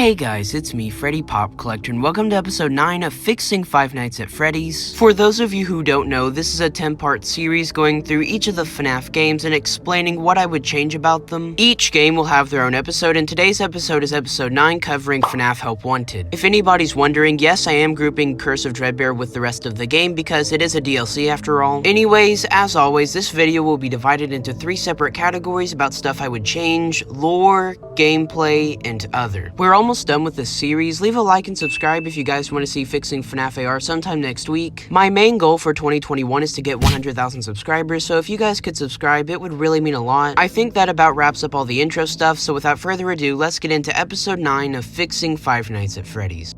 Hey guys, it's me, Freddy Pop Collector, and welcome to episode 9 of Fixing Five Nights at Freddy's. For those of you who don't know, this is a 10-part series going through each of the FNAF games and explaining what I would change about them. Each game will have their own episode, and today's episode is episode 9 covering FNAF Help Wanted. If anybody's wondering, yes, I am grouping Curse of Dreadbear with the rest of the game because it is a DLC after all. Anyways, as always, this video will be divided into 3 separate categories about stuff I would change: lore, gameplay, and other. We're almost done with this series. Leave a like and subscribe if you guys want to see Fixing FNAF AR sometime next week. My main goal for 2021 is to get 100,000 subscribers, so if you guys could subscribe, it would really mean a lot. I think that about wraps up all the intro stuff, so without further ado, let's get into episode 9 of Fixing Five Nights at Freddy's.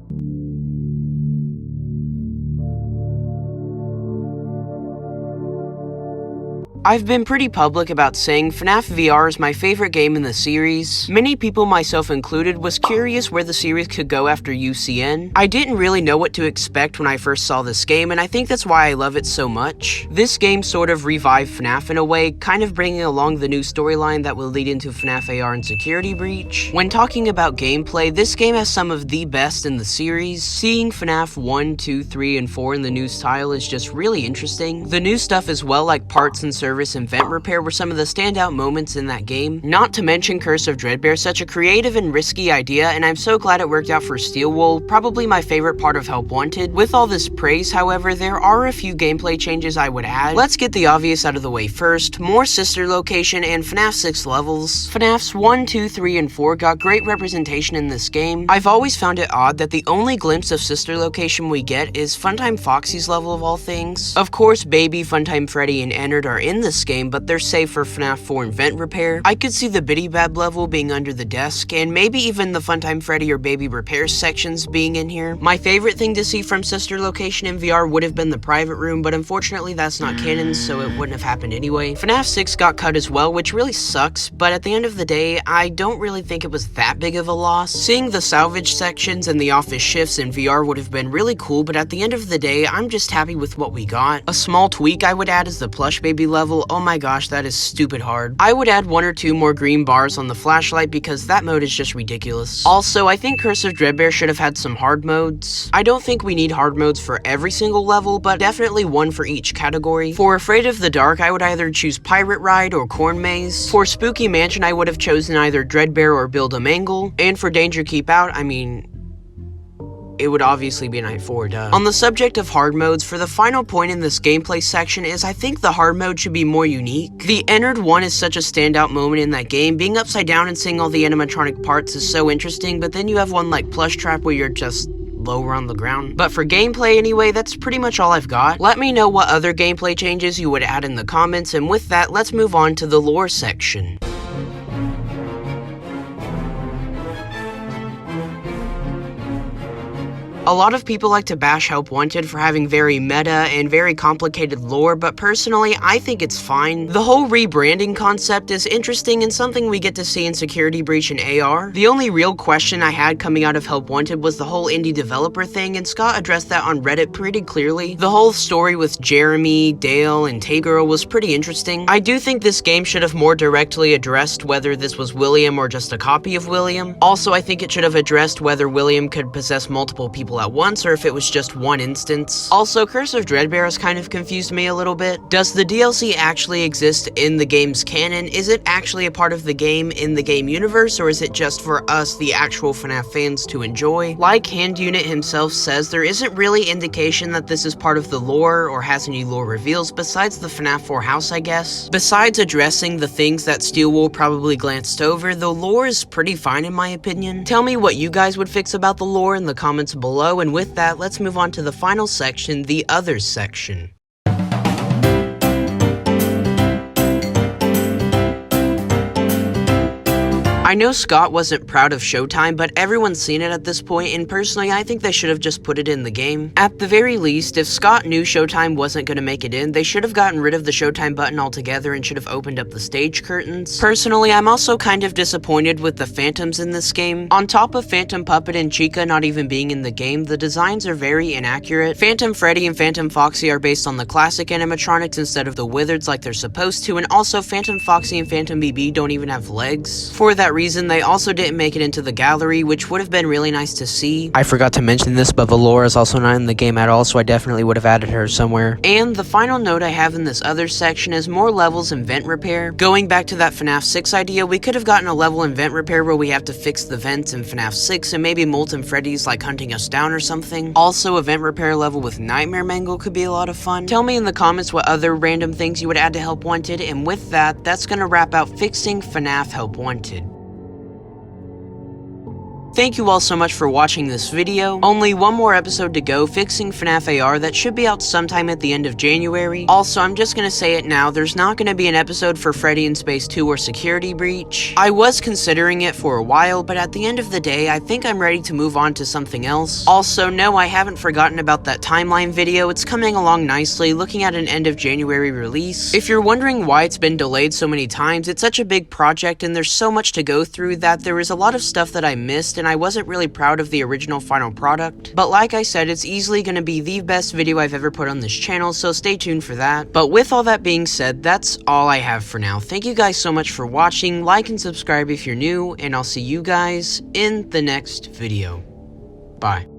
I've been pretty public about saying FNAF VR is my favorite game in the series. Many people, myself included, was curious where the series could go after UCN. I didn't really know what to expect when I first saw this game, and I think that's why I love it so much. This game sort of revived FNAF in a way, kind of bringing along the new storyline that will lead into FNAF AR and Security Breach. When talking about gameplay, this game has some of the best in the series. Seeing FNAF 1, 2, 3, and 4 in the new style is just really interesting. The new stuff as well, like parts and service and vent repair, were some of the standout moments in that game. Not to mention Curse of Dreadbear, such a creative and risky idea, and I'm so glad it worked out for Steelwool, probably my favorite part of Help Wanted. With all this praise, however, there are a few gameplay changes I would add. Let's get the obvious out of the way first: more sister location and FNAF 6 levels. FNAFs 1, 2, 3, and 4 got great representation in this game. I've always found it odd that the only glimpse of sister location we get is Funtime Foxy's level of all things. Of course, Baby, Funtime Freddy, and Ennard are in this game, but they're safe for FNAF 4 and vent repair. I could see the Biddy Bab level being under the desk, and maybe even the Funtime Freddy or Baby repairs sections being in here. My favorite thing to see from sister location in VR would have been the private room, but unfortunately that's not canon, so it wouldn't have happened anyway. FNAF 6 got cut as well, which really sucks, but at the end of the day, I don't really think it was that big of a loss. Seeing the salvage sections and the office shifts in VR would have been really cool, but at the end of the day, I'm just happy with what we got. A small tweak I would add is the plush baby level. Oh my gosh, that is stupid hard. I would add 1 or 2 more green bars on the flashlight because that mode is just ridiculous. Also, I think Curse of Dreadbear should have had some hard modes. I don't think we need hard modes for every single level, but definitely one for each category. For Afraid of the Dark, I would either choose Pirate Ride or Corn Maze. For Spooky Mansion, I would have chosen either Dreadbear or Build a Mangle. And for Danger Keep Out, it would obviously be Night 4, duh. On the subject of hard modes, for the final point in this gameplay section is I think the hard mode should be more unique. The Ennard one is such a standout moment in that game. Being upside down and seeing all the animatronic parts is so interesting, but then you have one like Plush Trap where you're just lower on the ground. But for gameplay anyway, that's pretty much all I've got. Let me know what other gameplay changes you would add in the comments, and with that, let's move on to the lore section. A lot of people like to bash Help Wanted for having very meta and very complicated lore, but personally, I think it's fine. The whole rebranding concept is interesting and something we get to see in Security Breach and AR. The only real question I had coming out of Help Wanted was the whole indie developer thing, and Scott addressed that on Reddit pretty clearly. The whole story with Jeremy, Dale, and Taygirl was pretty interesting. I do think this game should have more directly addressed whether this was William or just a copy of William. Also, I think it should have addressed whether William could possess multiple people at once, or if it was just one instance. Also, Curse of Dreadbear has kind of confused me a little bit. Does the DLC actually exist in the game's canon? Is it actually a part of the game in the game universe, or is it just for us, the actual FNAF fans, to enjoy? Like Hand Unit himself says, there isn't really indication that this is part of the lore or has any lore reveals besides the FNAF 4 house, I guess. Besides addressing the things that Steelwool probably glanced over, the lore is pretty fine in my opinion. Tell me what you guys would fix about the lore in the comments below, and with that, let's move on to the final section, the Others section. I know Scott wasn't proud of Showtime, but everyone's seen it at this point, and personally, I think they should have just put it in the game. At the very least, if Scott knew Showtime wasn't going to make it in, they should have gotten rid of the Showtime button altogether and should have opened up the stage curtains. Personally, I'm also kind of disappointed with the Phantoms in this game. On top of Phantom Puppet and Chica not even being in the game, the designs are very inaccurate. Phantom Freddy and Phantom Foxy are based on the classic animatronics instead of the wizards like they're supposed to, and also Phantom Foxy and Phantom BB don't even have legs. For that reason, they also didn't make it into the gallery, which would have been really nice to see. I forgot to mention this, but Valora is also not in the game at all, so I definitely would have added her somewhere. And the final note I have in this other section is more levels in vent repair. Going back to that FNAF 6 idea, we could have gotten a level in vent repair where we have to fix the vents in FNAF 6 and maybe Molten Freddy's like hunting us down or something. Also, a vent repair level with Nightmare Mangle could be a lot of fun. Tell me in the comments what other random things you would add to Help Wanted, and with that, that's gonna wrap out fixing FNAF Help Wanted. Thank you all so much for watching this video. Only one more episode to go, fixing FNAF AR, that should be out sometime at the end of January. Also, I'm just gonna say it now, there's not gonna be an episode for Freddy in Space 2 or Security Breach. I was considering it for a while, but at the end of the day, I think I'm ready to move on to something else. Also, no, I haven't forgotten about that timeline video. It's coming along nicely, looking at an end of January release. If you're wondering why it's been delayed so many times, it's such a big project and there's so much to go through that there is a lot of stuff that I missed, and I wasn't really proud of the original final product. But like I said, it's easily going to be the best video I've ever put on this channel, so stay tuned for that. But with all that being said, that's all I have for now. Thank you guys so much for watching, like and subscribe if you're new, and I'll see you guys in the next video. Bye.